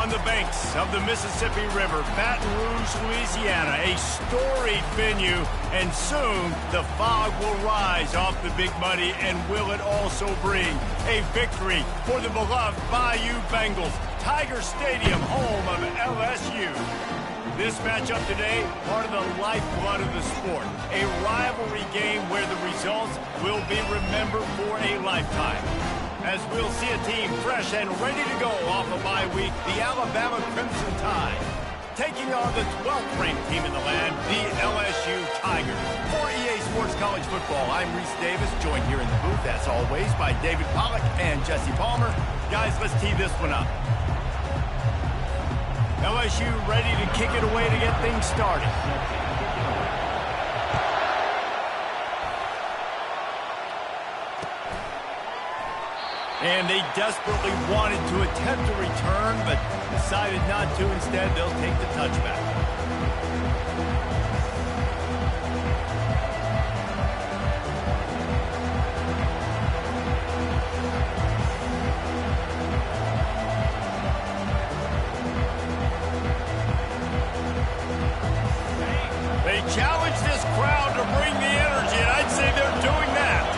on the banks of the Mississippi River, Baton Rouge, Louisiana, a storied venue, and soon the fog will rise off the Big Muddy, and will it also bring a victory for the beloved Bayou Bengals. Tiger Stadium, home of LSU. This matchup today, part of the lifeblood of the sport. A rivalry game where the results will be remembered for a lifetime. As we'll see a team fresh and ready to go off a bye week, the Alabama Crimson Tide, taking on the 12th ranked team in the land, the LSU Tigers. For EA Sports College Football, I'm Reese Davis, joined here in the booth, as always, by David Pollack and Jesse Palmer. Guys, let's tee this one up. LSU ready to kick it away to get things started. And they desperately wanted to attempt a return, but decided not to. Instead, they'll take the touchback. They challenge this crowd to bring the energy, and I'd say they're doing that.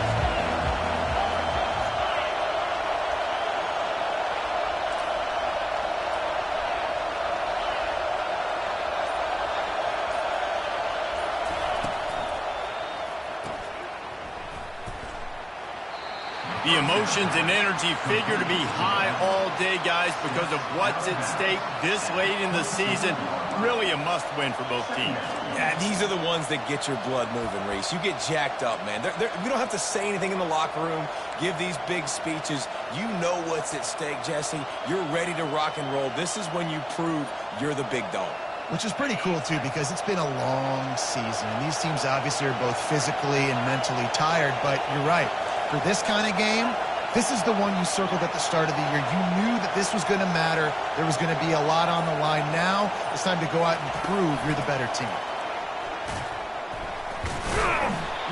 The emotions and energy figure to be high all day, guys, because of what's at stake this late in the season. Really a must-win for both teams. Yeah, these are the ones that get your blood moving, Reese. You get jacked up, man. We don't have to say anything in the locker room, give these big speeches. You know what's at stake, Jesse. You're ready to rock and roll. This is when you prove you're the big dog. Which is pretty cool, too, because it's been a long season. And these teams obviously are both physically and mentally tired, but you're right. For this kind of game, this is the one you circled at the start of the year. You knew that this was going to matter. There was going to be a lot on the line. Now it's time to go out and prove you're the better team.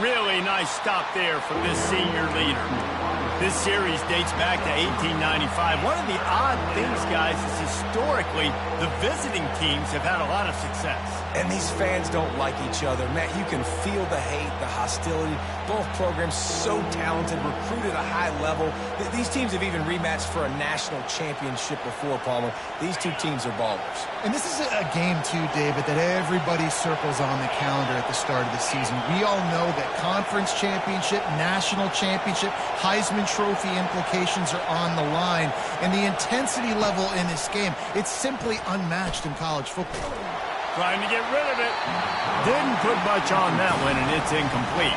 Really nice stop there from this senior leader. This series dates back to 1895. One of the odd things, guys, is historically the visiting teams have had a lot of success. And these fans don't like each other. Matt, you can feel the hate, the hostility. Both programs so talented, recruited at a high level. These teams have even rematched for a national championship before, Palmer. These two teams are ballers. And this is a game, too, David, that everybody circles on the calendar at the start of the season. We all know that conference championship, national championship, Heisman Trophy implications are on the line. And the intensity level in this game, it's simply unmatched in college football. Trying to get rid of it. Didn't put much on that one, and it's incomplete.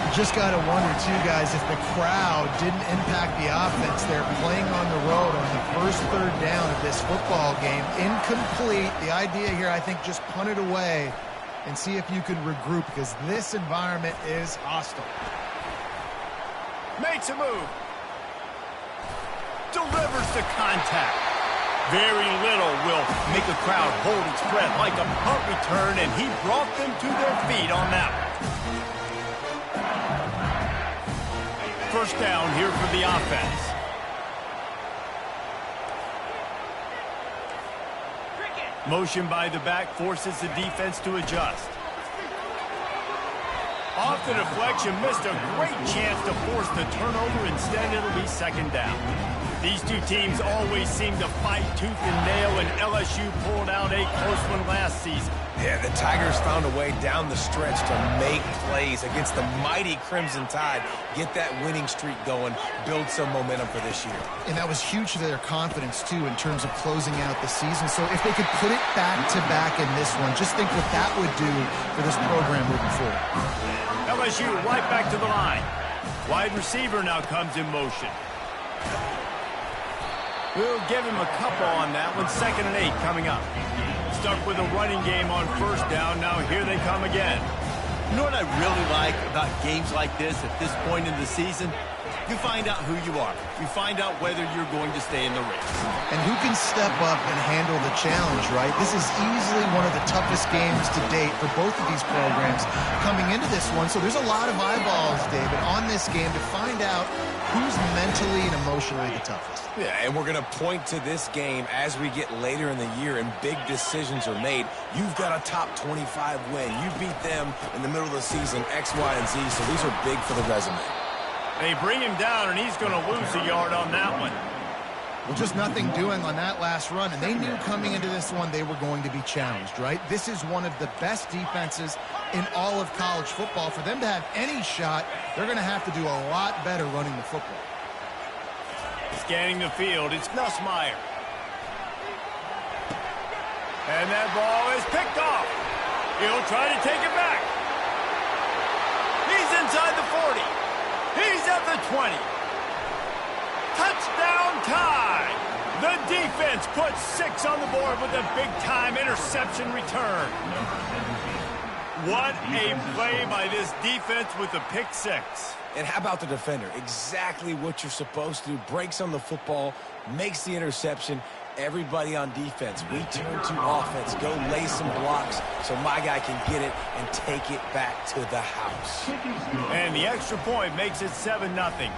You just got to wonder, too, guys, if the crowd didn't impact the offense. They're playing on the road on the first third down of this football game. Incomplete. The idea here, I think, just punt it away and see if you can regroup, because this environment is hostile. Makes a move. Delivers the contact. Very little will make a crowd hold its breath like a punt return, and he brought them to their feet on that one. First down here for the offense. Motion by the back forces the defense to adjust. Off the deflection, missed a great chance to force the turnover. Instead, it'll be second down. These two teams always seem to fight tooth and nail, and LSU pulled out a close one last season. Yeah, the Tigers found a way down the stretch to make plays against the mighty Crimson Tide, get that winning streak going, build some momentum for this year. And that was huge to their confidence, too, in terms of closing out the season. So if they could put it back-to-back in this one, just think what that would do for this program moving forward. LSU right back to the line. Wide receiver now comes in motion. We'll give him a couple on that one. 2nd and 8 coming up. Stuck with a running game on first down. Now here they come again. You know what I really like about games like this at this point in the season? You find out who you are. You find out whether you're going to stay in the race. And who can step up and handle the challenge, right? This is easily one of the toughest games to date for both of these programs coming into this one. So there's a lot of eyeballs, David, on this game to find out who's mentally and emotionally the toughest. Yeah, and we're going to point to this game as we get later in the year and big decisions are made. You've got a top 25 win. You beat them in the middle of the season, X, Y, and Z, so these are big for the resume. They bring him down, and he's going to lose a yard on that one. Well, just nothing doing on that last run, and they knew coming into this one they were going to be challenged, right? This is one of the best defenses in all of college football. For them to have any shot, they're going to have to do a lot better running the football. Scanning the field, it's Nussmeier. And that ball is picked off. He'll try to take it back. He's inside the 40. He's at the 20. Touchdown tie. The defense puts 6 on the board with a big-time interception return. What a play by this defense with the pick 6. And how about the defender? Exactly what you're supposed to do. Breaks on the football, makes the interception. Everybody on defense, we turn to offense. Go lay some blocks so my guy can get it and take it back to the house. And the extra point makes it 7-0.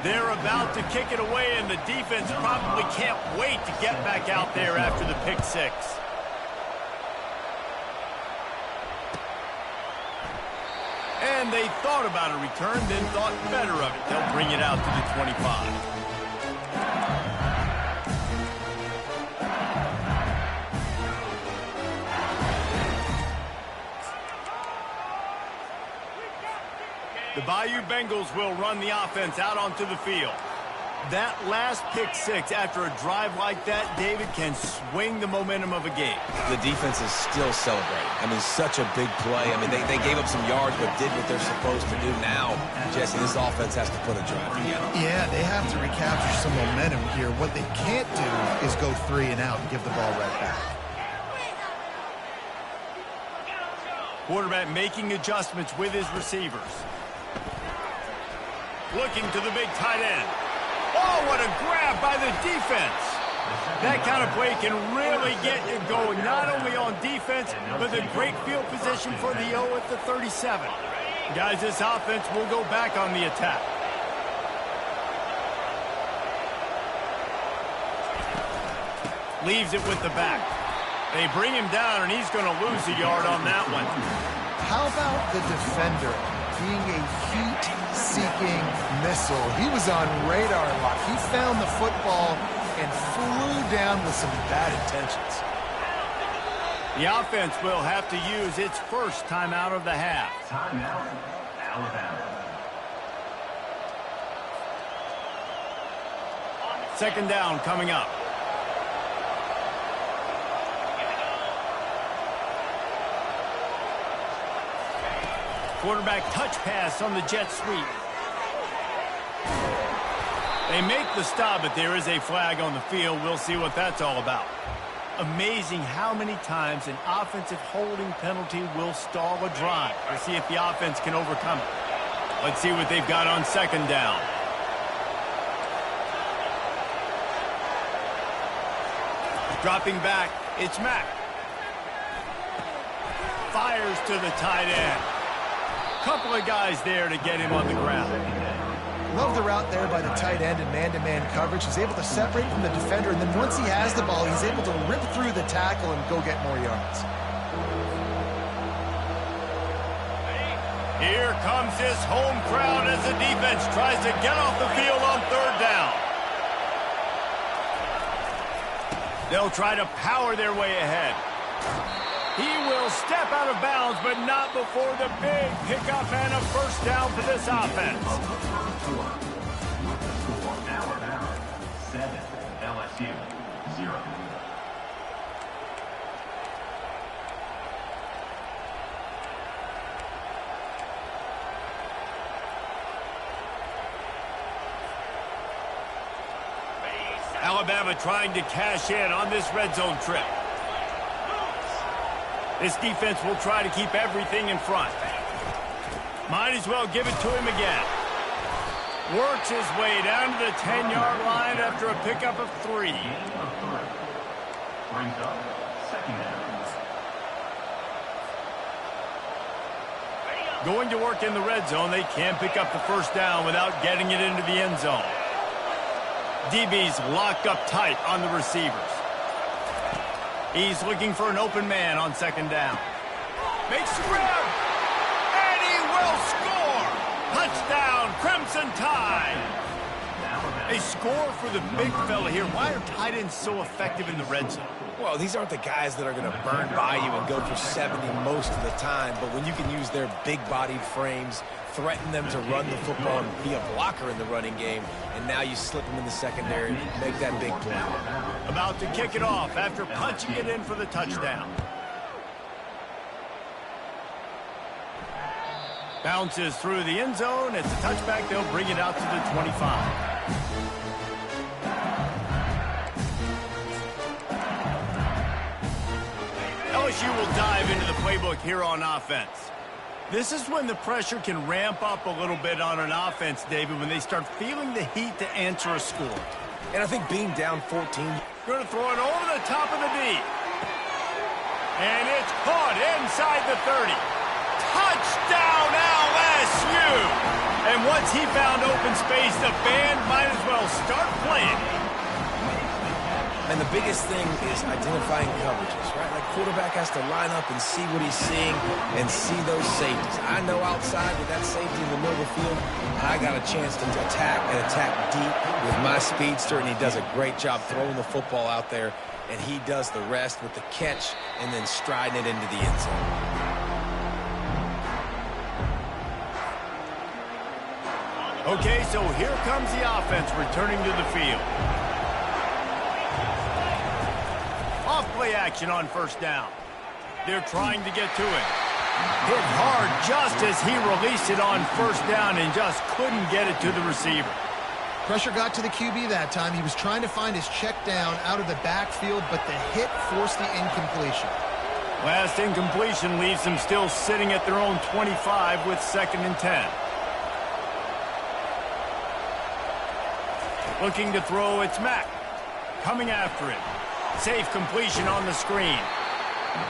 They're about to kick it away, and the defense probably can't wait to get back out there after the pick 6. And they thought about a return, then thought better of it. They'll bring it out to the 25. The Bayou Bengals will run the offense out onto the field. That last pick 6 after a drive like that, David, can swing the momentum of a game. The defense is still celebrating. I mean, such a big play. I mean, they gave up some yards but did what they're supposed to do. Now, Jesse, this offense has to put a drive together. Yeah, they have to recapture some momentum here. What they can't do is go 3 and out and give the ball right back. Quarterback making adjustments with his receivers. Looking to the big tight end. Oh, what a grab by the defense. That kind of play can really get you going, not only on defense, but the great field position for the O at the 37. Guys, this offense will go back on the attack. Leaves it with the back. They bring him down, and he's going to lose a yard on that one. How about the defender being a heat-seeking missile? He was on radar lock. He found the football and flew down with some bad intentions. The offense will have to use its first timeout of the half. Timeout, Alabama. Second down coming up. Quarterback touch pass on the jet sweep. They make the stop, but there is a flag on the field. We'll see what that's all about. Amazing how many times an offensive holding penalty will stall a drive. We'll see if the offense can overcome it. Let's see what they've got on second down. Dropping back, it's Mack. Fires to the tight end. Couple of guys there to get him on the ground. Love the route there by the tight end in man-to-man coverage. He's able to separate from the defender, and then once he has the ball, he's able to rip through the tackle and go get more yards. Here comes his home crowd as the defense tries to get off the field on third down. They'll try to power their way ahead. He will step out of bounds, but not before the big pickup and a first down for this offense. Alabama 7, LSU 0. Alabama trying to cash in on this red zone trip. This defense will try to keep everything in front. Might as well give it to him again. Works his way down to the 10-yard line after a pickup of 3. Brings up second down. Going to work in the red zone, they can't pick up the first down without getting it into the end zone. DB's locked up tight on the receivers. He's looking for an open man on second down. Makes the grab, and he will score! Touchdown, Crimson Tide! A score for the big fella here. Why are tight ends so effective in the red zone? Well, these aren't the guys that are going to burn by you and go for 70 most of the time, but when you can use their big-bodied frames, threaten them to run the football and be a blocker in the running game, and now you slip them in the secondary, make that big play. About to kick it off after punching it in for the touchdown. Bounces through the end zone. It's a touchback. They'll bring it out to the 25. LSU will dive into the playbook here on offense. This is when the pressure can ramp up a little bit on an offense, David, when they start feeling the heat to answer a score. And I think being down 14... Going to throw it over the top of the D. And it's caught inside the 30. Touchdown, LSU! And once he found open space, the band might as well start playing. And the biggest thing is identifying coverages, right? Like quarterback has to line up and see what he's seeing and see those safeties. I know outside with that safety in the middle of the field, I got a chance to attack and attack deep with my speedster, and he does a great job throwing the football out there, and he does the rest with the catch and then striding it into the end zone. Okay, so here comes the offense returning to the field. Off-play action on first down. They're trying to get to it. Hit hard just as he released it on first down and just couldn't get it to the receiver. Pressure got to the QB that time. He was trying to find his check down out of the backfield, but the hit forced the incompletion. Last incompletion leaves them still sitting at their own 25 with 2nd and 10. Looking to throw, it's Mack. Coming after it. Safe completion on the screen.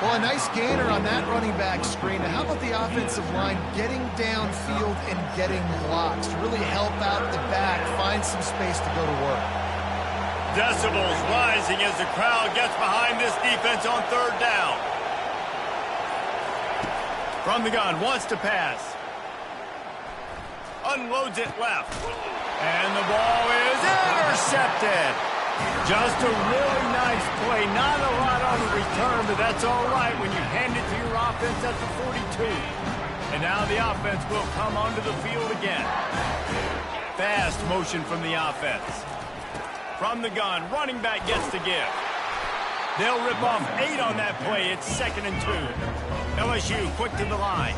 Well, a nice gainer on that running back screen. Now, how about the offensive line getting downfield and getting blocks to really help out the back, find some space to go to work? Decibels rising as the crowd gets behind this defense on third down. From the gun, wants to pass. Unloads it left. And the ball is intercepted. Just a really nice play. Not a lot on the return, but that's all right when you hand it to your offense at the 42. And now the offense will come onto the field again. Fast motion from the offense. From the gun, running back gets to give. They'll rip off 8 on that play. It's 2nd and 2. LSU quick to the line.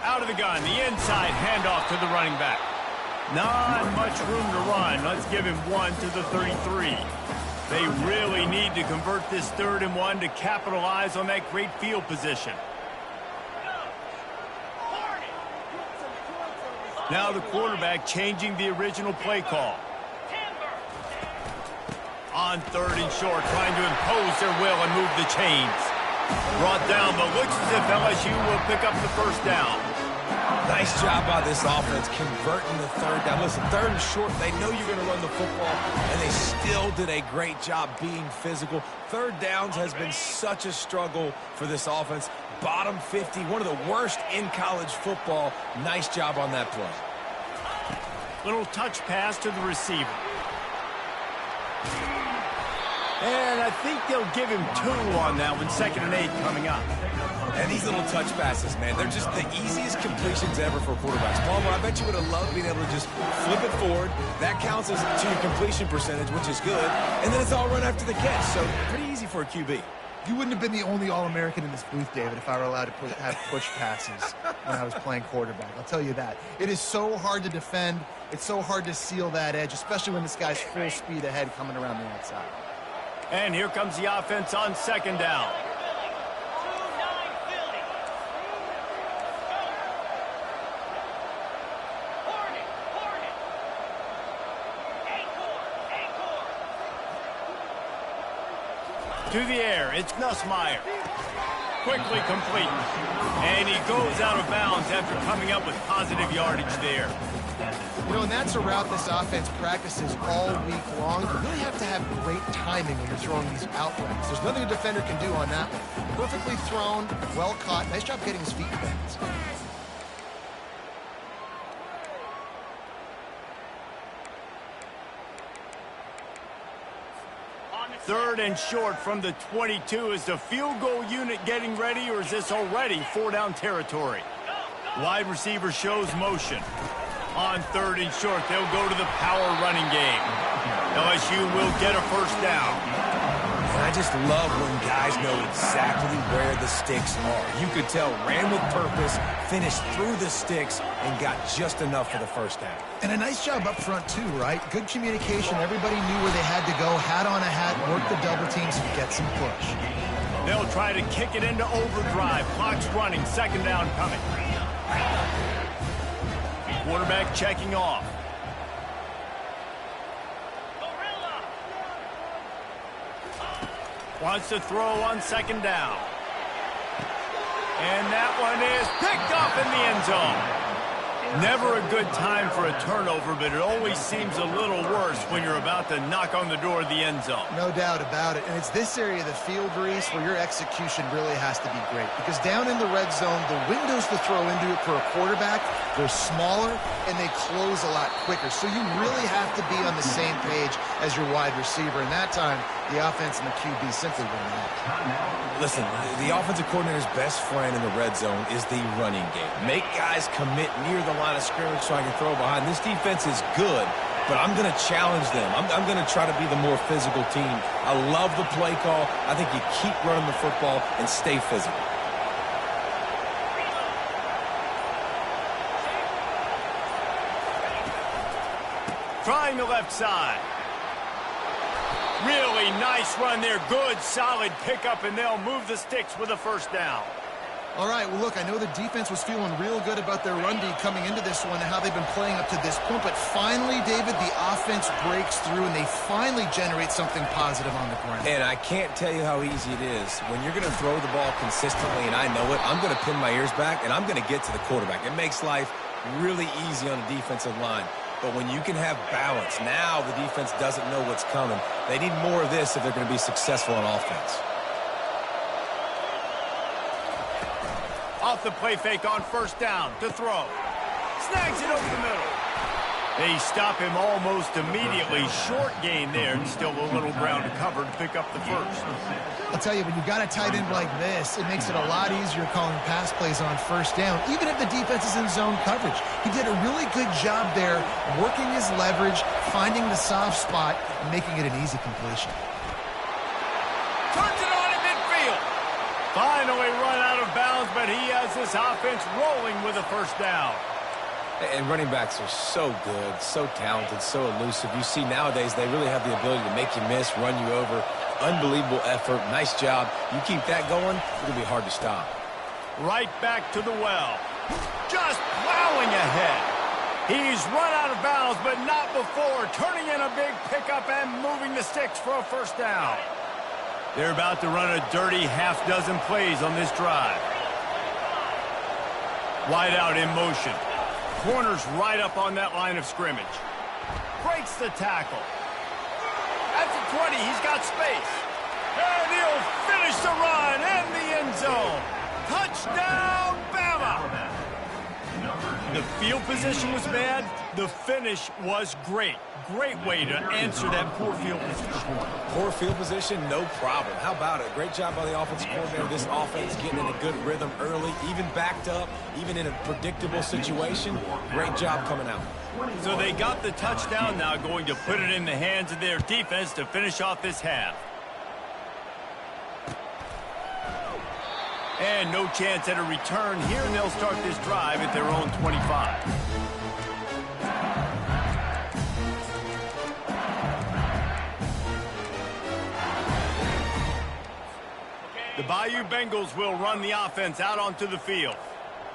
Out of the gun, the inside handoff to the running back. Not much room to run. Let's give him 1 to the 33. They really need to convert this 3rd and 1 to capitalize on that great field position. Now the quarterback changing the original play call. On 3rd and short, trying to impose their will and move the chains. Brought down, but looks as if LSU will pick up the first down. Nice job by this offense converting the 3rd down. Listen, 3rd and short, they know you're going to run the football, and they still did a great job being physical. 3rd downs has been such a struggle for this offense. Bottom 50, one of the worst in college football. Nice job on that play. Little touch pass to the receiver. And I think they'll give him 2 on that one. 2nd and 8 coming up. And these little touch passes, man, they're just the easiest completions ever for quarterbacks. Palmer, I bet you would have loved being able to just flip it forward. That counts as to your completion percentage, which is good. And then it's all run after the catch. So pretty easy for a QB. You wouldn't have been the only All-American in this booth, David, if I were allowed to have push passes when I was playing quarterback. I'll tell you that. It is so hard to defend. It's so hard to seal that edge, especially when this guy's full speed ahead coming around the outside. And here comes the offense on 2nd down. To the air, it's Nussmeier. Quickly complete. And he goes out of bounds after coming up with positive yardage there. You know, and that's a route this offense practices all week long. You really have to have great timing when you're throwing these out routes. There's nothing a defender can do on that one. Perfectly thrown, well caught. Nice job getting his feet in bounds. Third and short from the 22. Is the field goal unit getting ready, or is this already 4-down territory? Wide receiver shows motion. On third and short, they'll go to the power running game. LSU will get a first down. And I just love when guys know exactly where the sticks are. You could tell, ran with purpose, finished through the sticks, and got just enough for the first down. And a nice job up front, too, right? Good communication. Everybody knew where they had to go. Hat on a hat, work the double teams, and get some push. They'll try to kick it into overdrive. Clock's running. Second down coming. Quarterback checking off. Wants to throw on second down. And that one is picked up in the end zone. Never a good time for a turnover, but it always seems a little worse when you're about to knock on the door of the end zone. No doubt about it. And it's this area of the field, Reese, where your execution really has to be great. Because down in the red zone, the windows to throw into it for a quarterback, they're smaller and they close a lot quicker. So you really have to be on the same page as your wide receiver. And that time, the offense and the QB simply win that. Listen, the offensive coordinator's best friend in the red zone is the running game. Make guys commit near the line of scrimmage so I can throw behind. This defense is good, but I'm going to challenge them. I'm going to try to be the more physical team. I love the play call. I think you keep running the football and stay physical. Trying the left side. Really nice run there. Good, solid pickup, and they'll move the sticks with a first down. All right, well, look, I know the defense was feeling real good about their run D coming into this one and how they've been playing up to this point, but finally, David, the offense breaks through and they finally generate something positive on the ground. And I can't tell you how easy it is. When you're going to throw the ball consistently, and I know it, I'm going to pin my ears back, and I'm going to get to the quarterback. It makes life really easy on the defensive line. But when you can have balance, now the defense doesn't know what's coming. They need more of this if they're going to be successful on offense. Off the play fake on first down to throw. Snags it over the middle. They stop him almost immediately. Short gain there, and still a little ground to cover to pick up the first. I'll tell you, when you've got a tight end like this, it makes it a lot easier calling pass plays on first down, even if the defense is in zone coverage. He did a really good job there, working his leverage, finding the soft spot, and making it an easy completion. Turns it on in midfield. Finally run out of bounds, but he has this offense rolling with a first down. And running backs are so good, so talented, so elusive. You see nowadays they really have the ability to make you miss, run you over. Unbelievable effort. Nice job. You keep that going, it'll be hard to stop. Right back to the well. Just plowing ahead. He's run out of bounds, but not before. Turning in a big pickup and moving the sticks for a first down. They're about to run a dirty half-dozen plays on this drive. Wide out in motion. Corner's right up on that line of scrimmage. Breaks the tackle. At the 20, he's got space. And he'll finish the run in the end zone. Touchdown, Bama! The field position was bad. The finish was great. Great way to answer that poor field position. Poor field position, no problem. How about it? Great job by the offensive coordinator. This offense getting in a good rhythm early, even backed up, even in a predictable situation. Great job coming out. So they got the touchdown, now going to put it in the hands of their defense to finish off this half. And no chance at a return here, and they'll start this drive at their own 25. The Bayou Bengals will run the offense out onto the field.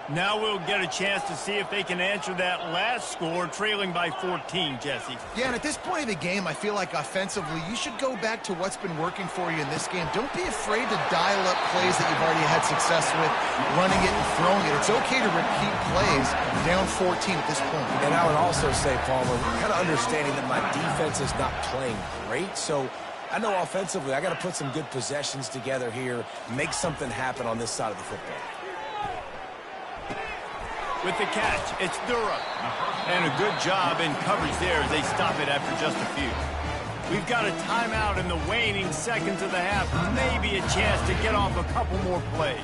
Now we'll get a chance to see if they can answer that last score, trailing by 14, Jesse. Yeah, and at this point of the game, I feel like offensively, you should go back to what's been working for you in this game. Don't be afraid to dial up plays that you've already had success with, running it and throwing it. It's okay to repeat plays down 14 at this point. And I would also say, Palmer, kind of understanding that my defense is not playing great, so I know offensively I got to put some good possessions together here, make something happen on this side of the football. With the catch, it's Durham. And a good job in coverage there as they stop it after just a few. We've got a timeout in the waning seconds of the half. Maybe a chance to get off a couple more plays.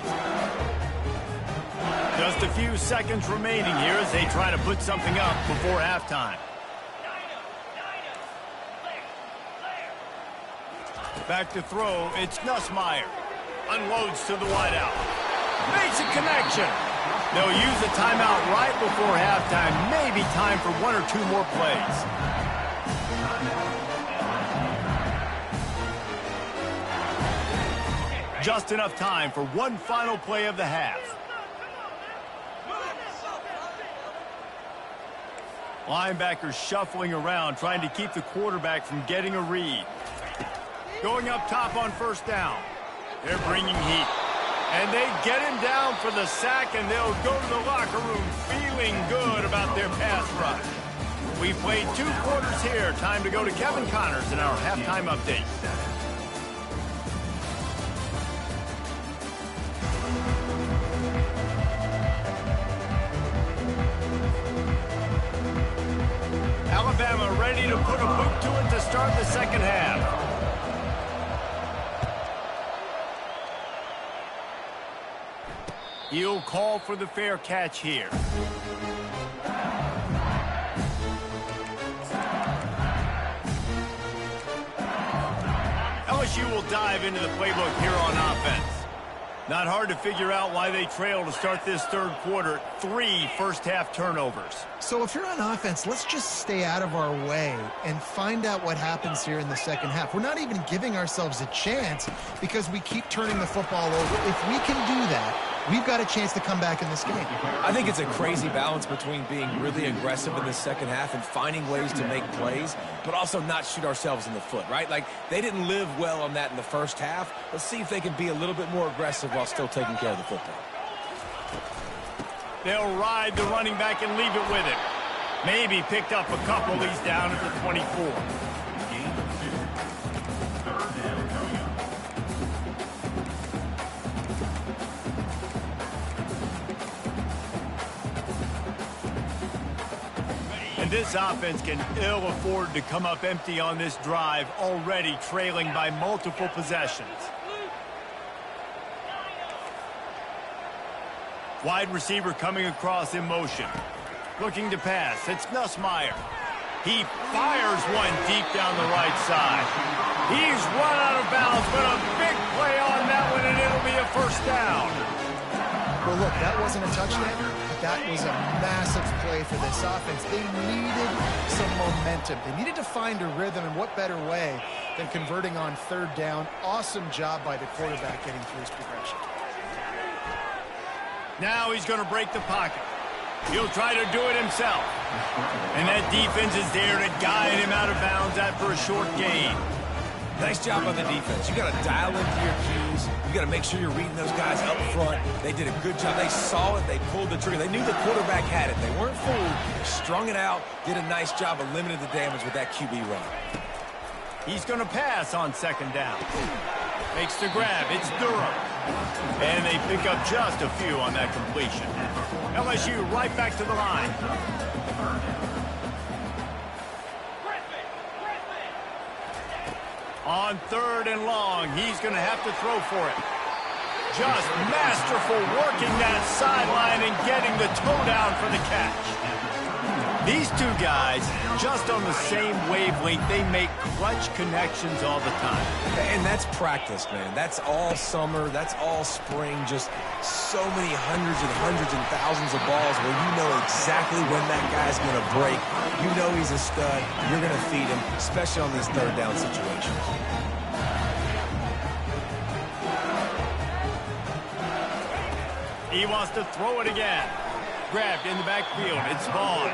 Just a few seconds remaining here as they try to put something up before halftime. Back to throw, it's Nussmeier. Unloads to the wideout. Makes a connection. They'll use the timeout right before halftime. Maybe time for one or two more plays. Just enough time for one final play of the half. Linebackers shuffling around, trying to keep the quarterback from getting a read. Going up top on first down. They're bringing heat. And they get him down for the sack, and they'll go to the locker room feeling good about their pass rush. We've played 2 quarters here. Time to go to Kevin Connors in our halftime update. Alabama ready to put a boot to it to start the second half. He'll call for the fair catch here. LSU will dive into the playbook here on offense. Not hard to figure out why they trail to start this third quarter. 3 first-half turnovers. So if you're on offense, let's just stay out of our way and find out what happens here in the second half. We're not even giving ourselves a chance because we keep turning the football over. If we can do that, we've got a chance to come back in this game. I think it's a crazy balance between being really aggressive in the second half and finding ways to make plays, but also not shoot ourselves in the foot, right? Like, they didn't live well on that in the first half. Let's see if they can be a little bit more aggressive while still taking care of the football. They'll ride the running back and leave it with him. Maybe picked up a couple. He's down at the 24. And this offense can ill afford to come up empty on this drive, already trailing by multiple possessions. Wide receiver coming across in motion. Looking to pass. It's Nussmeier. He fires one deep down the right side. He's run out of bounds, but a big play on that one, and it'll be a first down. Well, look, that wasn't a touchdown, but that was a massive play for this offense. They needed some momentum. They needed to find a rhythm, and what better way than converting on third down. Awesome job by the quarterback getting through his progression. Now he's going to break the pocket. He'll try to do it himself. And that defense is there to guide him out of bounds after a short gain. Nice job on the defense. You got to dial into your keys. You got to make sure you're reading those guys up front. They did a good job. They saw it. They pulled the trigger. They knew the quarterback had it. They weren't fooled. Strung it out. Did a nice job of limiting the damage with that QB run. He's going to pass on second down. Makes the grab. It's Durham. And they pick up just a few on that completion. LSU right back to the line. On third and long, he's going to have to throw for it. Just masterful working that sideline and getting the toe down for the catch. These two guys, just on the same wavelength, they make clutch connections all the time. And that's practice, man. That's all summer. That's all spring. Just so many hundreds and thousands of balls where you know exactly when that guy's going to break. You know he's a stud. You're going to feed him, especially on these third down situations. He wants to throw it again. Grabbed in the backfield. It's Vaughn.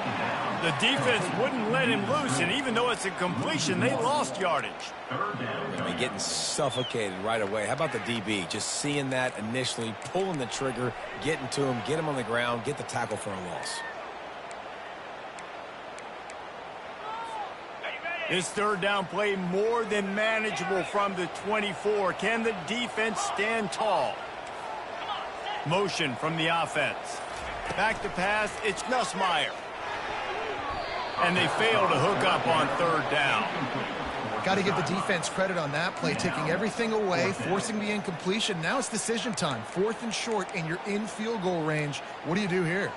The defense wouldn't let him loose, and even though it's a completion, they lost yardage. I mean, getting suffocated right away. How about the DB? Just seeing that initially, pulling the trigger, getting to him, get him on the ground, get the tackle for a loss. This third down play more than manageable from the 24. Can the defense stand tall? Motion from the offense. Back to pass, it's Nussmeier. And they fail to hook up on third down. Got to give the defense credit on that play, taking everything away, forcing the incompletion. Now it's decision time. 4th and short, and you're in field goal range. What do you do here?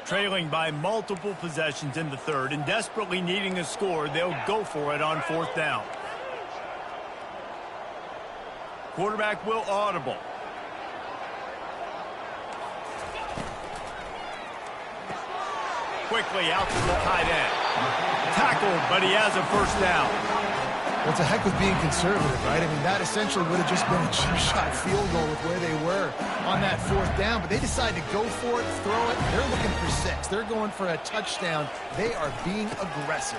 Trailing by multiple possessions in the third and desperately needing a score, they'll go for it on 4th down. Quarterback will audible. Quickly out to the tight end. Tackled, but he has a first down. Well, it's a heck of being conservative, right? I mean, that essentially would have just been a cheap-shot field goal with where they were on that 4th down. But they decided to go for it, throw it. They're looking for 6. They're going for a touchdown. They are being aggressive.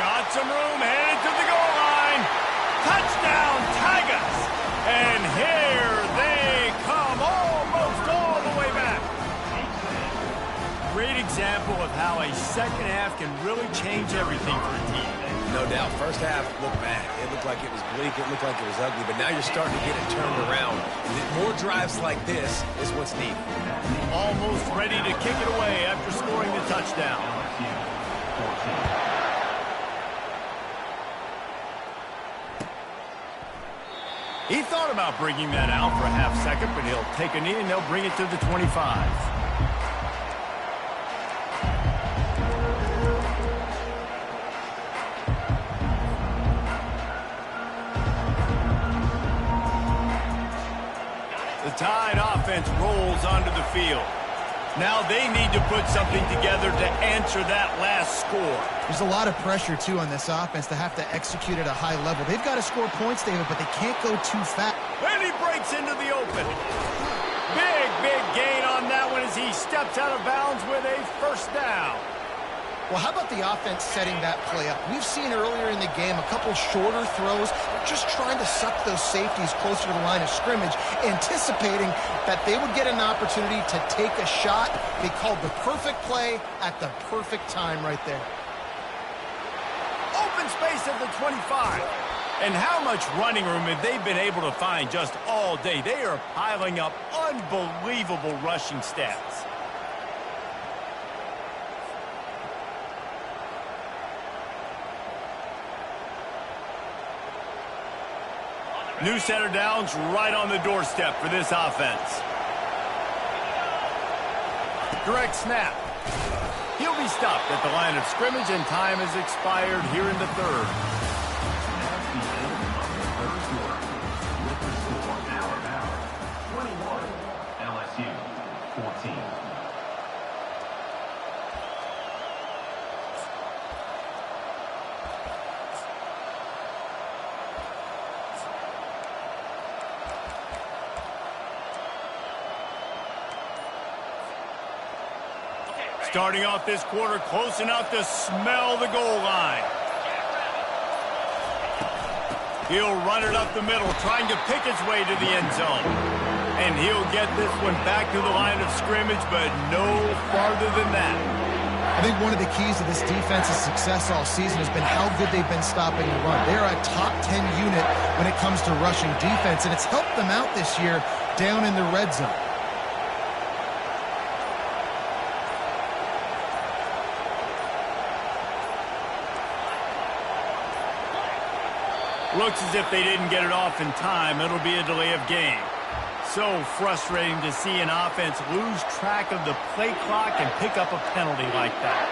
Got some room, headed to the goal line. Touchdown, Tigers. And here they come, almost all the way back. Great example of how a second half can really change everything for a team. No doubt. First half looked bad. It looked like it was bleak. It looked like it was ugly. But now you're starting to get it turned around. More drives like this is what's needed. Almost ready to kick it away after scoring the touchdown. He thought about bringing that out for a half second, but he'll take a knee and they'll bring it to the 25. The Tide offense rolls onto the field. Now they need to put something together to answer that last score. There's a lot of pressure, too, on this offense to have to execute at a high level. They've got to score points, David, but they can't go too fast. And he breaks into the open. Big gain on that one as he steps out of bounds with a first down. Well, how about the offense setting that play up? We've seen earlier in the game a couple shorter throws, just trying to suck those safeties closer to the line of scrimmage, anticipating that they would get an opportunity to take a shot. They called the perfect play at the perfect time right there. Open space at the 25. And how much running room have they been able to find just all day? They are piling up unbelievable rushing stats. New center downs right on the doorstep for this offense. Direct snap. He'll be stopped at the line of scrimmage, and time has expired here in the third. LSU 14. Starting off this quarter close enough to smell the goal line. He'll run it up the middle, trying to pick his way to the end zone. And he'll get this one back to the line of scrimmage, but no farther than that. I think one of the keys to this defense's success all season has been how good they've been stopping the run. They're a top 10 unit when it comes to rushing defense, and it's helped them out this year down in the red zone. Looks as if they didn't get it off in time. It'll be a delay of game. So frustrating to see an offense lose track of the play clock and pick up a penalty like that.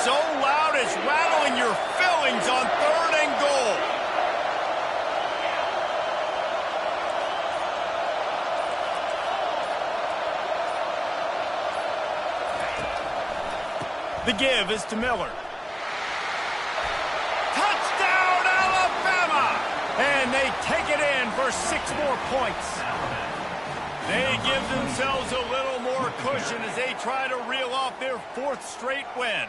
So loud it's rattling your fillings on 3rd and goal. The give is to Miller. Touchdown, Alabama! And they take it in for 6 more points. They give themselves a little more cushion as they try to reel off their 4th straight win.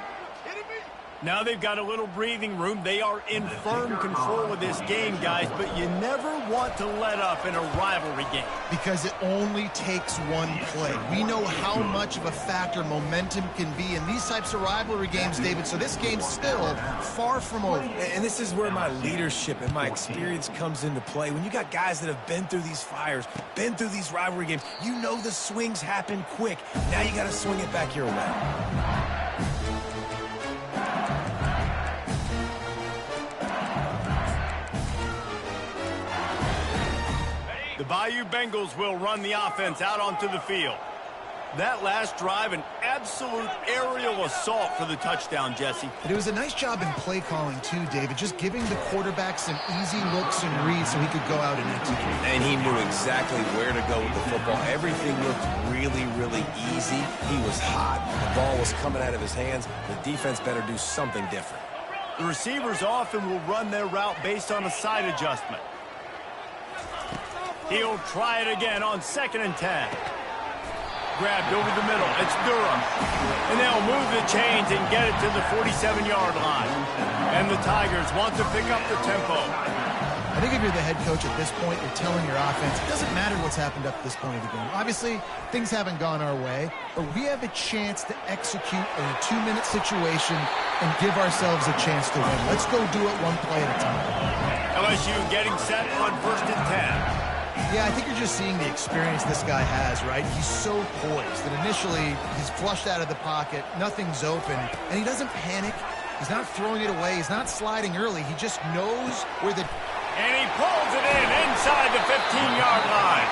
Now they've got a little breathing room. They are in firm control of this game, guys, but you never want to let up in a rivalry game. Because it only takes one play. We know how much of a factor momentum can be in these types of rivalry games, David, so this game's still far from over. And this is where my leadership and my experience comes into play. When you got guys that have been through these fires, been through these rivalry games, you know the swings happen quick. Now you got to swing it back your way. The Bayou Bengals will run the offense out onto the field. That last drive, an absolute aerial assault for the touchdown, Jesse. It was a nice job in play calling, too, David, just giving the quarterback some easy looks and reads so he could go out and execute. And he knew exactly where to go with the football. Everything looked really, really easy. He was hot. The ball was coming out of his hands. The defense better do something different. The receivers often will run their route based on a side adjustment. He'll try it again on 2nd and 10. Grabbed over the middle. It's Durham. And they'll move the chains and get it to the 47-yard line. And the Tigers want to pick up the tempo. I think if you're the head coach at this point, you're telling your offense, it doesn't matter what's happened up to this point of the game. Obviously, things haven't gone our way, but we have a chance to execute a 2-minute situation and give ourselves a chance to win. Let's go do it one play at a time. LSU getting set on 1st and 10. Yeah, I think you're just seeing the experience this guy has, right? He's so poised that initially he's flushed out of the pocket, nothing's open, and he doesn't panic. He's not throwing it away. He's not sliding early. He just knows where the... And he pulls it in inside the 15-yard line.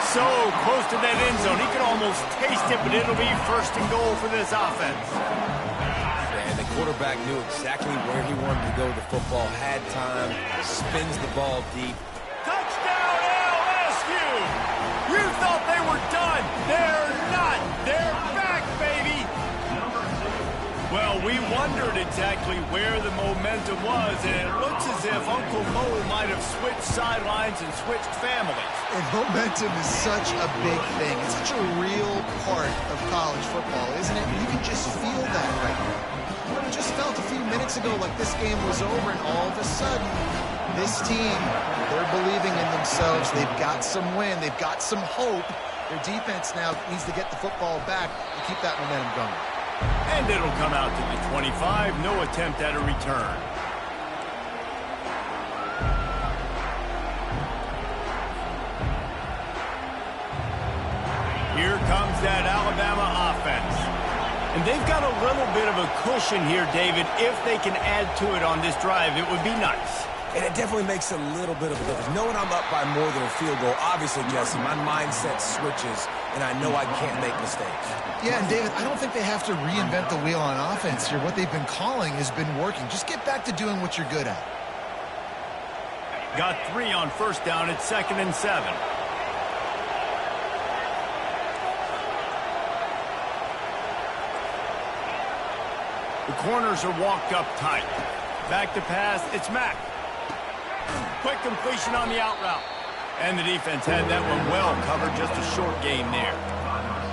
So close to that end zone. He could almost taste it, but it'll be 1st and goal for this offense. And the quarterback knew exactly where he wanted to go with the football, had time, spins the ball deep. Touchdown, LSU! You thought they were done. They're not. They're back, baby. Well, we wondered exactly where the momentum was, and it looks as if Uncle Mo might have switched sidelines and switched families. And momentum is such a big thing. It's such a real part of college football, isn't it? You can just feel that right now. It just felt a few minutes ago like this game was over, and all of a sudden, this team, they're believing in themselves. They've got some win. They've got some hope. Their defense now needs to get the football back and keep that momentum going. And it'll come out to the 25. No attempt at a return. Here comes that Alabama offense. And they've got a little bit of a cushion here, David. If they can add to it on this drive, it would be nice. And it definitely makes a little bit of a difference. Knowing I'm up by more than a field goal, obviously, Jesse, my mindset switches, and I know I can't make mistakes. Yeah, and David, I don't think they have to reinvent the wheel on offense here. What they've been calling has been working. Just get back to doing what you're good at. Got 3 on 1st down at 2nd and 7. The corners are walked up tight. Back to pass, it's Mack. Quick completion on the out route. And the defense had that one well covered, just a short game there.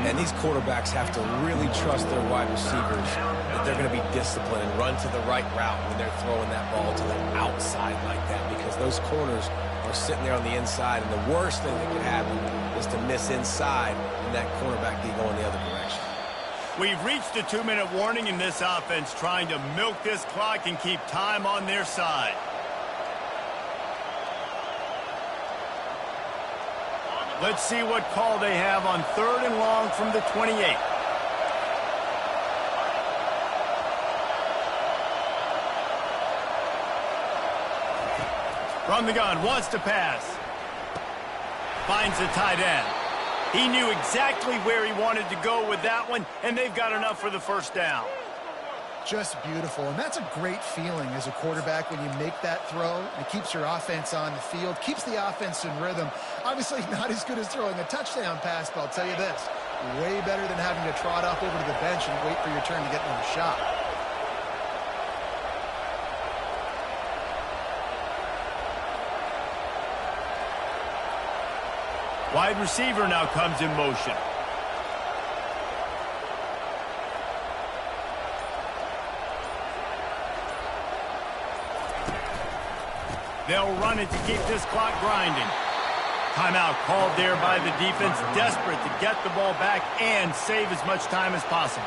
And these quarterbacks have to really trust their wide receivers that they're going to be disciplined and run to the right route when they're throwing that ball to the outside like that, because those corners are sitting there on the inside, and the worst thing that could happen is to miss inside and that cornerback be going the other direction. We've reached a 2-minute warning in this offense, trying to milk this clock and keep time on their side. Let's see what call they have on 3rd and long from the 28. From the gun, wants to pass. Finds the tight end. He knew exactly where he wanted to go with that one, and they've got enough for the 1st down. Just beautiful, and that's a great feeling as a quarterback when you make that throw. It keeps your offense on the field, keeps the offense in rhythm. Obviously not as good as throwing a touchdown pass, but I'll tell you this, Way better than having to trot off over to the bench and wait for your turn to get another shot. Wide receiver now comes in motion. They'll run it to keep this clock grinding. Timeout called there by the defense, desperate to get the ball back and save as much time as possible.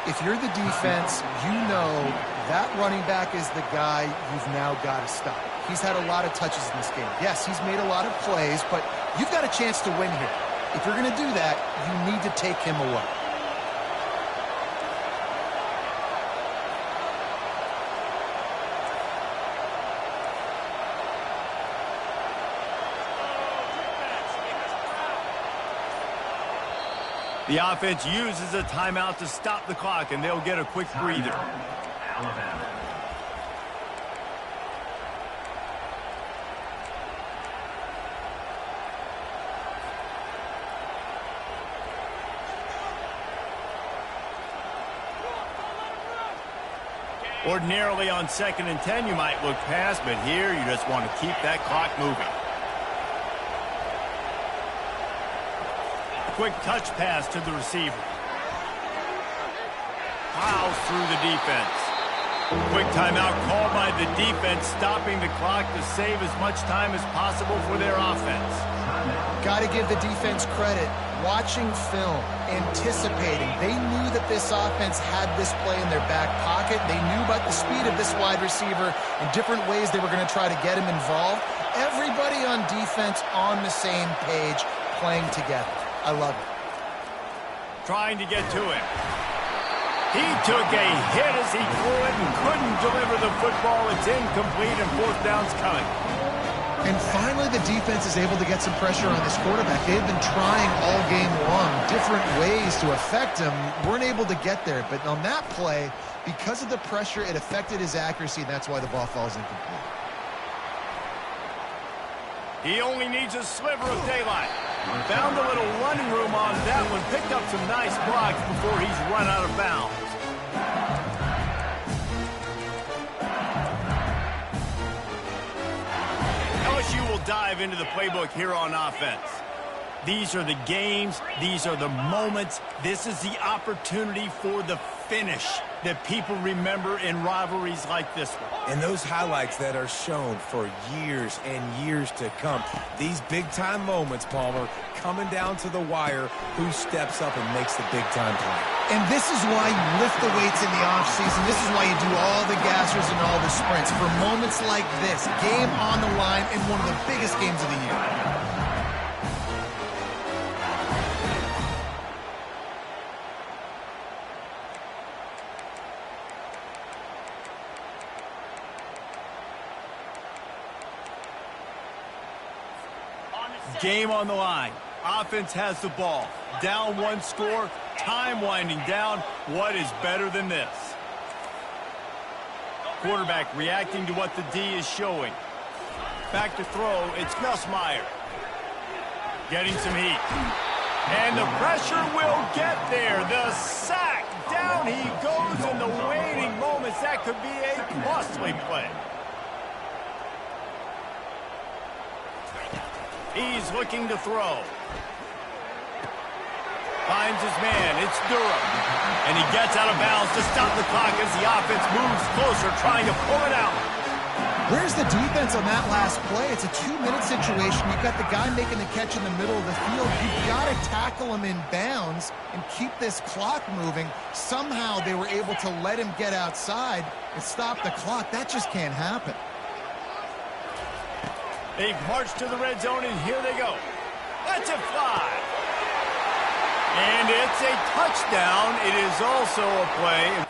If you're the defense, you know that running back is the guy you've now got to stop. He's had a lot of touches in this game. Yes, he's made a lot of plays, but you've got a chance to win here. If you're going to do that, you need to take him away. The offense uses a timeout to stop the clock, and they'll get a quick breather. Alabama. Ordinarily on 2nd and 10, you might look past, but here you just want to keep that clock moving. Quick touch pass to the receiver. Plows through the defense. Quick timeout called by the defense, stopping the clock to save as much time as possible for their offense. Got to give the defense credit. Watching film, anticipating. They knew that this offense had this play in their back pocket. They knew about the speed of this wide receiver and different ways they were going to try to get him involved. Everybody on defense on the same page, playing together. I love it. Trying to get to him. He took a hit as he threw it and couldn't deliver the football. It's incomplete and 4th down's coming. And finally, the defense is able to get some pressure on this quarterback. They've been trying all game long, different ways to affect him. Weren't able to get there. But on that play, because of the pressure, it affected his accuracy, and that's why the ball falls incomplete. He only needs a sliver of daylight. Found a little running room on that one. Picked up some nice blocks before he's run out of bounds. LSU will dive into the playbook here on offense. These are the games. These are the moments. This is the opportunity for the finish that people remember in rivalries like this one. And those highlights that are shown for years and years to come. These big-time moments, Palmer, coming down to the wire, who steps up and makes the big-time play. And this is why you lift the weights in the offseason. This is why you do all the gassers and all the sprints. For moments like this, game on the line in one of the biggest games of the year. Game on the line. Offense has the ball. Down 1 score. Time winding down. What is better than this? Quarterback reacting to what the D is showing. Back to throw. It's Nussmeier. Getting some heat. And the pressure will get there. The sack. Down he goes in the waning moments. That could be a costly play. He's looking to throw. Finds his man. It's Durham. And he gets out of bounds to stop the clock as the offense moves closer, trying to pull it out. Where's the defense on that last play? It's a 2-minute situation. You've got the guy making the catch in the middle of the field. You've got to tackle him in bounds and keep this clock moving. Somehow they were able to let him get outside and stop the clock. That just can't happen. They've marched to the red zone, and here they go. Let's it fly. And it's a touchdown. It is also a play.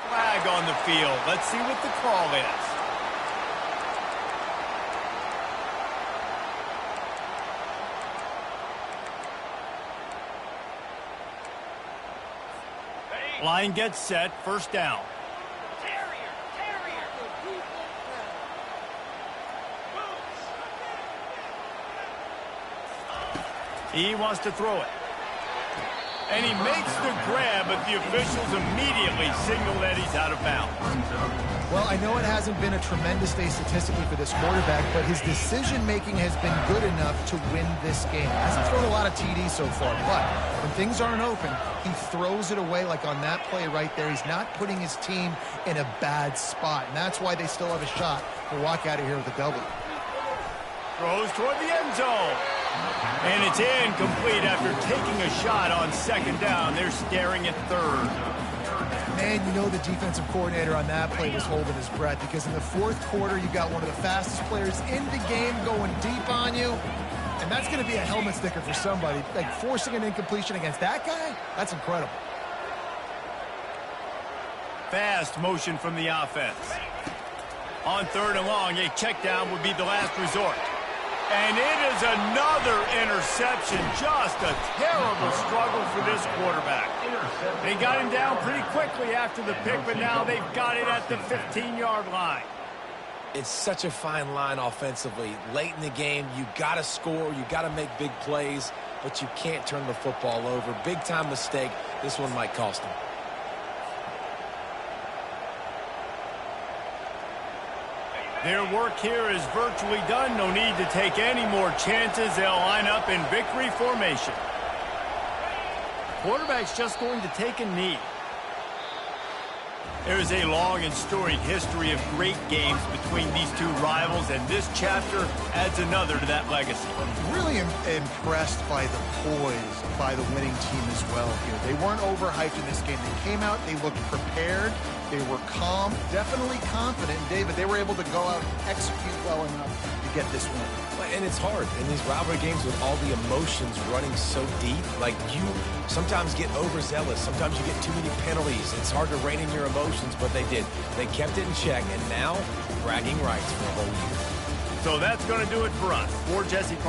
Flag on the field. Let's see what the call is. Line gets set. 1st down. He wants to throw it. And he makes the grab, but the officials immediately signal that he's out of bounds. Well, I know it hasn't been a tremendous day statistically for this quarterback, but his decision-making has been good enough to win this game. Hasn't thrown a lot of TDs so far, but when things aren't open, he throws it away like on that play right there. He's not putting his team in a bad spot, and that's why they still have a shot to walk out of here with a W. Throws toward the end zone. And it's incomplete after taking a shot on second down. They're staring at third. Man, you know the defensive coordinator on that play was holding his breath because in the fourth quarter, you got one of the fastest players in the game going deep on you. And that's going to be a helmet sticker for somebody. Like forcing an incompletion against that guy, that's incredible. Fast motion from the offense. On third and long, a check down would be the last resort. And it is another interception. Just a terrible struggle for this quarterback. They got him down pretty quickly after the pick, but now they've got it at the 15-yard line. It's such a fine line offensively. Late in the game, you got to score, you got to make big plays, but you can't turn the football over. Big-time mistake. This one might cost him. Their work here is virtually done. No need to take any more chances. They'll line up in victory formation. Quarterback's just going to take a knee. There is a long and storied history of great games between these two rivals, and this chapter adds another to that legacy. Really impressed by the poise by the winning team as well here. They weren't overhyped in this game. They came out, they looked prepared, they were calm, definitely confident. David, they were able to go out and execute well enough to get this win. And it's hard in these rivalry games with all the emotions running so deep. Like, you sometimes get overzealous. Sometimes you get too many penalties. It's hard to rein in your emotions, but they did. They kept it in check, and now bragging rights for a whole year. So that's going to do it for us. For Jesse